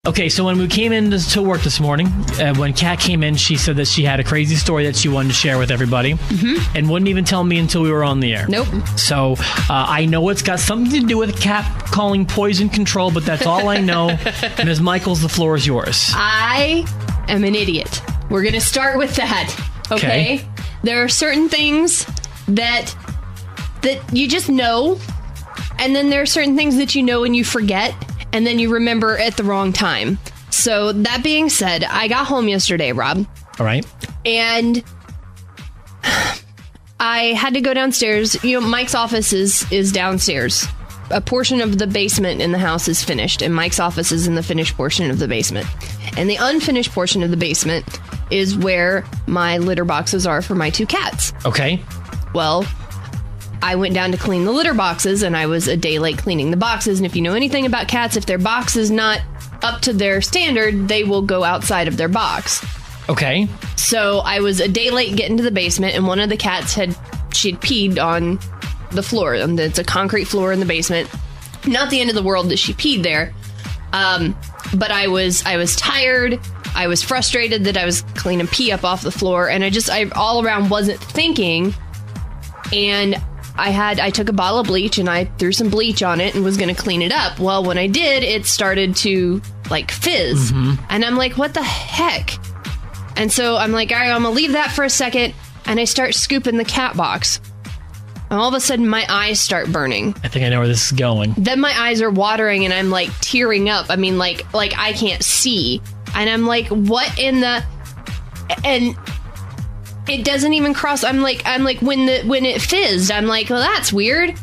Okay, so when we came in to work this morning, when Kat came in, she said that she had a crazy story that she wanted to share with everybody, and wouldn't even tell me until we were on the air. Nope. So I know it's got something to do with Kat calling poison control, but that's all I know. Ms. Michaels, the floor is yours. I am an idiot. We're going to start with that, okay? There are certain things that you just know, and then there are certain things that you know and you forget, and then you remember at the wrong time. So that being said, I got home yesterday, Rob. All right. And I had to go downstairs. You know, Mike's office is downstairs. A portion of the basement in the house is finished, and Mike's office is in the finished portion of the basement. And the unfinished portion of the basement is where my litter boxes are for my 2 cats. Okay. Well, I went down to clean the litter boxes, and I was a day late cleaning the boxes. And if you know anything about cats, if their box is not up to their standard, they will go outside of their box. Okay. So I was a day late getting to the basement, and one of the cats she'd peed on the floor. It's a concrete floor in the basement. Not the end of the world that she peed there. But I was tired. I was frustrated that I was cleaning pee up off the floor, and I all around wasn't thinking. And I took a bottle of bleach and I threw some bleach on it and was going to clean it up. Well, when I did, it started to like fizz. And I'm like, what the heck? And so I'm like, all right, I'm going to leave that for a second. And I start scooping the cat box. And all of a sudden my eyes start burning. I think I know where this is going. Then my eyes are watering and I'm like tearing up. I mean, like I can't see. And I'm like, what in the... And... it doesn't even cross. I'm like when it fizzed, I'm like, well, that's weird.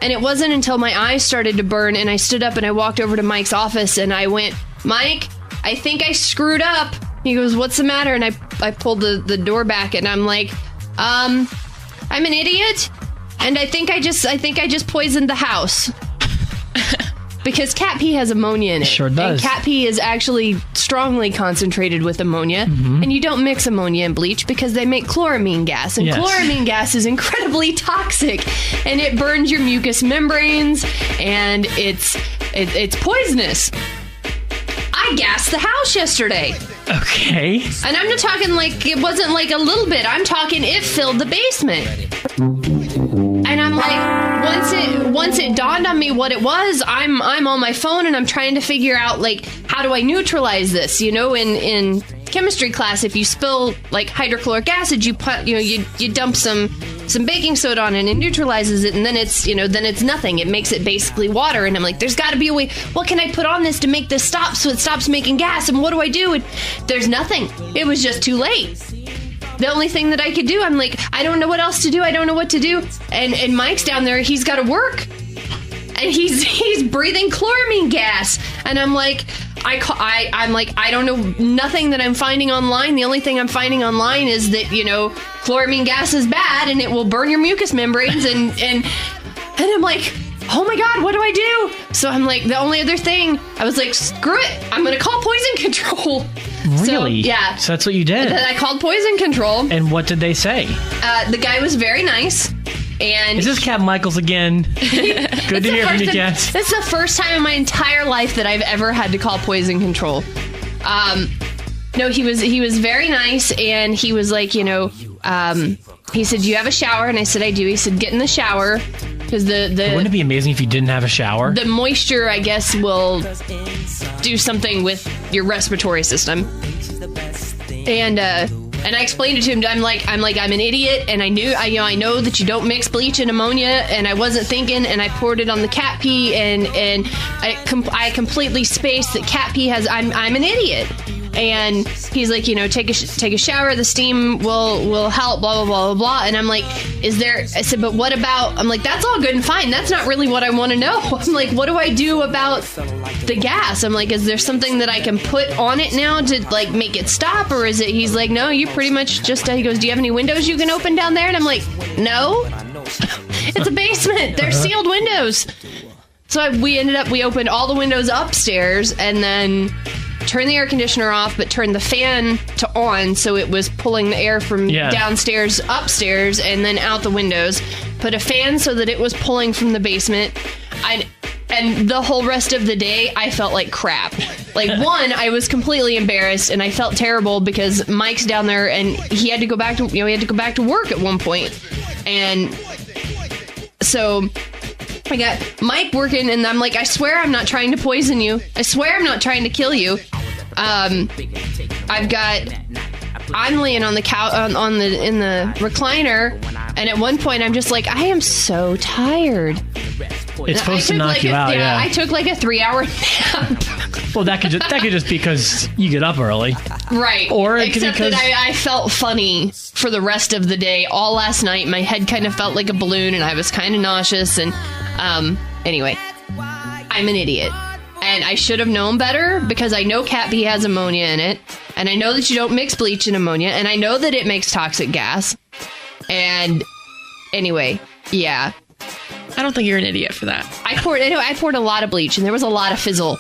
And it wasn't until my eyes started to burn and I stood up and I walked over to Mike's office and I went, Mike, I think I screwed up. He goes, what's the matter? And I pulled the door back and I'm like, I'm an idiot. And I think I just poisoned the house. Because cat pee has ammonia in it. Sure does. And cat pee is actually strongly concentrated with ammonia. And you don't mix ammonia and bleach because they make chloramine gas. And chloramine gas is incredibly toxic. And it burns your mucous membranes. And it's poisonous. I gassed the house yesterday. Okay. And I'm not talking like it wasn't like a little bit. I'm talking it filled the basement. And I'm like, once it dawned on me what it was, I'm on my phone and I'm trying to figure out like how do I neutralize this? You know, in chemistry class, if you spill like hydrochloric acid, you dump some baking soda on it and it neutralizes it, and then it's nothing. It makes it basically water. And I'm like, there's got to be a way. What can I put on this to make this stop so it stops making gas? And what do I do? And there's nothing. It was just too late. The only thing that I could do, I'm like, I don't know what else to do. I don't know what to do. And Mike's down there. He's got to work. And he's breathing chloramine gas. And I'm like, I'm like, I don't know nothing that I'm finding online. The only thing I'm finding online is that, chloramine gas is bad and it will burn your mucous membranes. And I'm like, oh my God, what do I do? So I'm like, the only other thing, I was like, screw it. I'm going to call poison control. Really? So, yeah. So that's what you did? I called poison control. And what did they say? The guy was very nice. And is this Cat Michaels again? Good to hear from you, Cat. This is the first time in my entire life that I've ever had to call poison control. No, he was very nice, and he was like, he said, do you have a shower? And I said, I do. He said, get in the shower. Because wouldn't it be amazing if you didn't have a shower? The moisture, I guess, will do something with your respiratory system. And I explained it to him. I'm an idiot, and I know that you don't mix bleach and ammonia, and I wasn't thinking, and I poured it on the cat pee, and I completely spaced that cat pee has. I'm an idiot. And he's like, take a shower. The steam will help. Blah blah blah blah blah. And I'm like, I said, but what about? I'm like, that's all good and fine. That's not really what I want to know. I'm like, what do I do about the gas? I'm like, is there something that I can put on it now to like make it stop, or is it? He's like, no, you pretty much just. He goes, do you have any windows you can open down there? And I'm like, no. It's a basement. They're sealed windows. So we opened all the windows upstairs and then turned the air conditioner off, but turned the fan to on, so it was pulling the air from downstairs upstairs and then out the windows. Put a fan so that it was pulling from the basement. And the whole rest of the day, I felt like crap. Like, one, I was completely embarrassed, and I felt terrible because Mike's down there, and he had to go back to work at one point. And so I got Mike working, and I'm like, I swear I'm not trying to poison you. I swear I'm not trying to kill you. I'm laying on the couch in the recliner, and at one point I'm just like, I am so tired. It's supposed to knock you out. Yeah, I took like a 3-hour nap. Well, that could just be because you get up early, right? Or it could be except that I felt funny for the rest of the day. All last night, my head kind of felt like a balloon, and I was kind of nauseous. And anyway, I'm an idiot. And I should have known better because I know cat pee has ammonia in it. And I know that you don't mix bleach and ammonia. And I know that it makes toxic gas. And anyway, yeah. I don't think you're an idiot for that. I poured a lot of bleach and there was a lot of fizzle.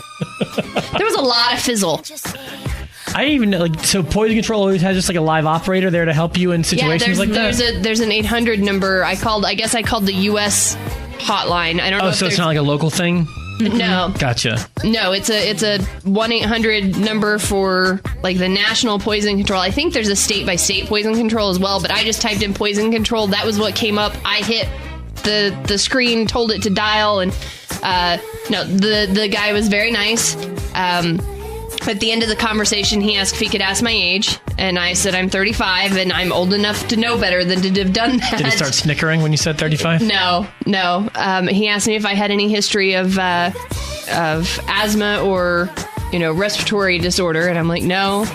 I didn't even know, so poison control always has just like a live operator there to help you in situations like that? There's an 800 number. I guess I called the U.S. hotline. I don't know. Oh, so it's not like a local thing? No. Gotcha. No, it's a 1-800 number for like the national poison control. I think there's a state-by-state poison control as well, but I just typed in poison control. That was what came up. I hit the screen, told it to dial, and no, the guy was very nice. At the end of the conversation, he asked if he could ask my age, and I said I'm 35, and I'm old enough to know better than to have done that. Did he start snickering when you said 35? No. He asked me if I had any history of asthma or, respiratory disorder, and I'm like, no.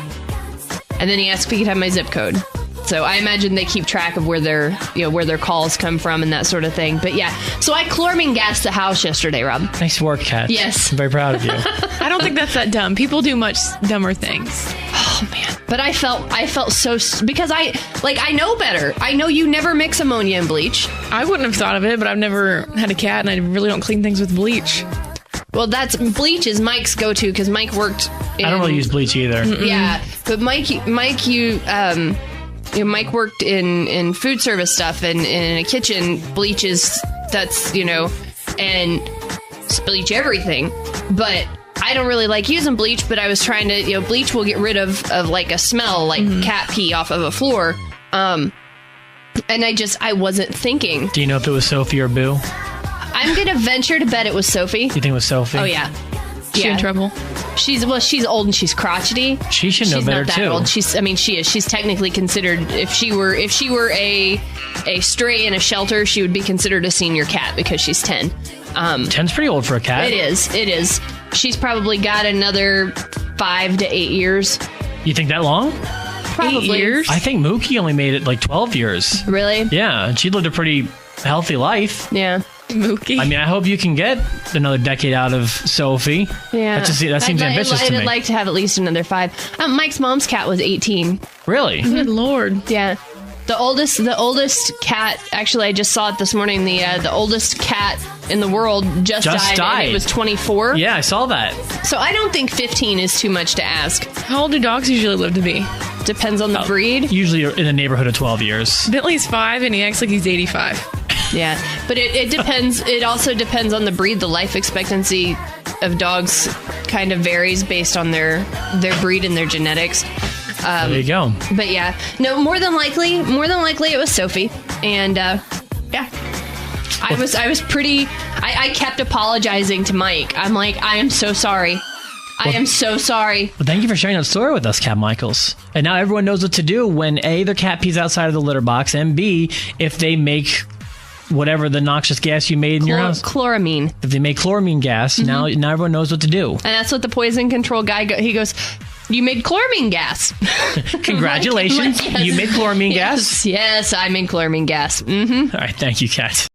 And then he asked if he could have my zip code. So I imagine they keep track of where their calls come from and that sort of thing. But yeah, so I chloramine gassed the house yesterday, Rob. Nice work, Kat. Yes. I'm very proud of you. I don't think that's that dumb. People do much dumber things. Oh man. But I felt so, because I know better. I know you never mix ammonia and bleach. I wouldn't have thought of it, but I've never had a cat and I really don't clean things with bleach. Well, bleach is Mike's go-to because Mike worked in, I don't really use bleach either. Yeah. But Mike worked in food service stuff and in a kitchen. Bleach and bleach everything. But I don't really like using bleach, but I was trying to, bleach will get rid of like a smell, like cat pee off of a floor. And I wasn't thinking. Do you know if it was Sophie or Boo? I'm going to venture to bet it was Sophie. You think it was Sophie? Oh, yeah. She in trouble? She's old and she's crotchety. She should know better too. Old. She is. She's technically considered, if she were a stray in a shelter, she would be considered a senior cat because she's 10. 10's pretty old for a cat. It is. She's probably got another 5 to 8 years. You think that long? Probably. 8 years? I think Mookie only made it like 12 years. Really? Yeah, and she lived a pretty healthy life. Yeah. Mookie. I mean, I hope you can get another decade out of Sophie. Yeah. That seems ambitious to me. I'd like to have at least another 5. Mike's mom's cat was 18. Really? Good Lord. Yeah. The oldest cat, actually, I just saw it this morning. The oldest cat in the world just died. And it was 24. Yeah, I saw that. So I don't think 15 is too much to ask. How old do dogs usually live to be? Depends on the breed. Usually in the neighborhood of 12 years. Bentley's 5 and he acts like he's 85. Yeah, but it depends. It also depends on the breed. The life expectancy of dogs kind of varies based on their breed and their genetics. There you go. But yeah, no, more than likely it was Sophie. And yeah, I was pretty. I kept apologizing to Mike. I'm like, I am so sorry. I am so sorry. Well, thank you for sharing that story with us, Kat Michaels. And now everyone knows what to do when A, their cat pees outside of the litter box, and B, if they make whatever the noxious gas you made in your house. Chloramine. If they make chloramine gas, now everyone knows what to do. And that's what the poison control guy he goes, you made chloramine gas. Congratulations. Yes. You made chloramine gas? Yes, I made chloramine gas. Mm-hmm. All right. Thank you, Kat.